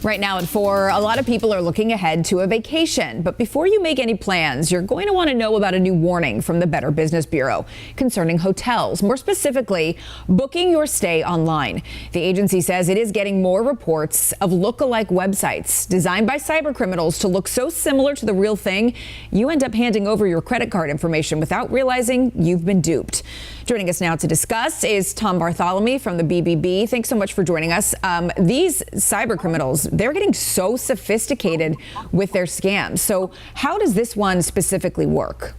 Right now at 4, a lot of people are looking ahead to a vacation. But before you make any plans, you're going to want to know about a new warning from the Better Business Bureau concerning hotels, more specifically, booking your stay online. The agency says it is getting more reports of look-alike websites designed by cybercriminals to look so similar to the real thing, you end up handing over your credit card information without realizing you've been duped. Joining us now to discuss is Tom Bartholomew from the BBB. Thanks so much for joining us. These cybercriminals, they're getting so sophisticated with their scams. So how does this one specifically work?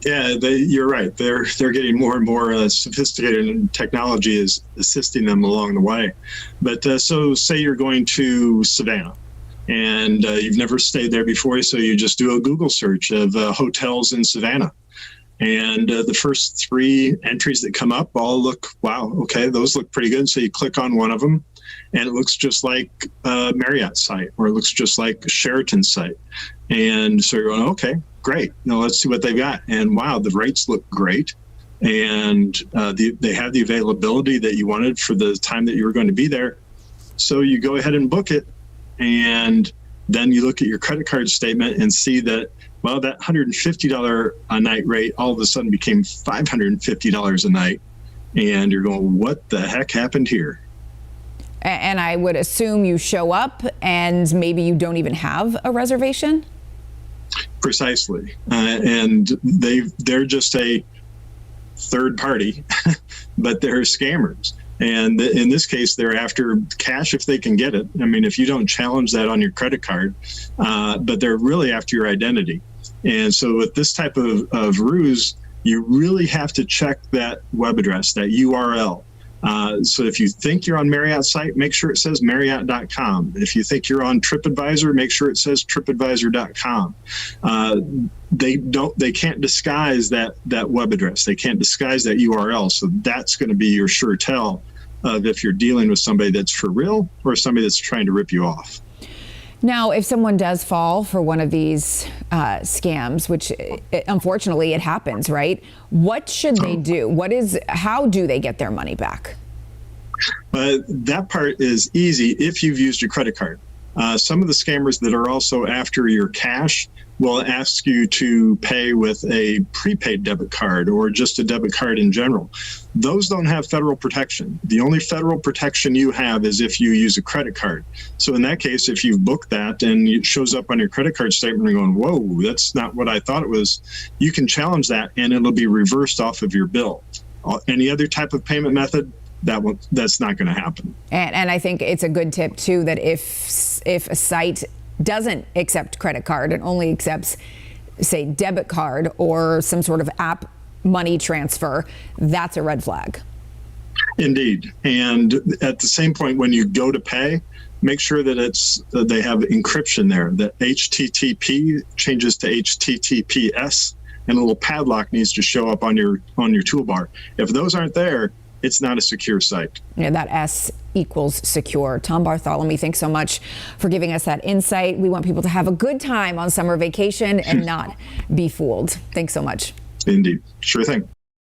Yeah, you're right. They're getting more and more sophisticated, and technology is assisting them along the way. But so say you're going to Savannah, and you've never stayed there before, so you just do a Google search of hotels in Savannah. And the first 3 entries that come up all look, wow, okay, those look pretty good. So you click on one of them, and it looks just like a Marriott site, or it looks just like a Sheraton site. And so you're going, okay, great. Now let's see what they've got. And wow, the rates look great. And they have the availability that you wanted for the time that you were going to be there. So you go ahead and book it. And then you look at your credit card statement and see that, well, that $150 a night rate all of a sudden became $550 a night. And you're going, what the heck happened here? And I would assume you show up and maybe you don't even have a reservation? Precisely. And they're just a third party, but they're scammers. And in this case, they're after cash if they can get it. I mean, if you don't challenge that on your credit card, but they're really after your identity. And so with this type of ruse, you really have to check that web address, that URL. So if you think you're on Marriott site, make sure it says Marriott.com. If you think you're on TripAdvisor, make sure it says TripAdvisor.com. They can't disguise that web address. They can't disguise that URL. So that's going to be your sure tell of if you're dealing with somebody that's for real or somebody that's trying to rip you off. Now, if someone does fall for one of these scams, which unfortunately it happens, right? What should they do? How do they get their money back? That part is easy if you've used your credit card. Some of the scammers that are also after your cash will ask you to pay with a prepaid debit card or just a debit card in general. Those don't have federal protection. The only federal protection you have is if you use a credit card. So in that case, if you've booked that and it shows up on your credit card statement and you're going, whoa, that's not what I thought it was, you can challenge that and it'll be reversed off of your bill. Any other type of payment method, that's not going to happen. And I think it's a good tip too that if a site doesn't accept credit card and only accepts, say, debit card or some sort of app money transfer, that's a red flag. Indeed. And at the same point, when you go to pay, make sure that they have encryption there, that HTTP changes to HTTPS, and a little padlock needs to show up on your toolbar. If those aren't there, it's not a secure site. Yeah, that S equals secure. Tom Bartholomew, thanks so much for giving us that insight. We want people to have a good time on summer vacation and not be fooled. Thanks so much. Indeed. Sure thing.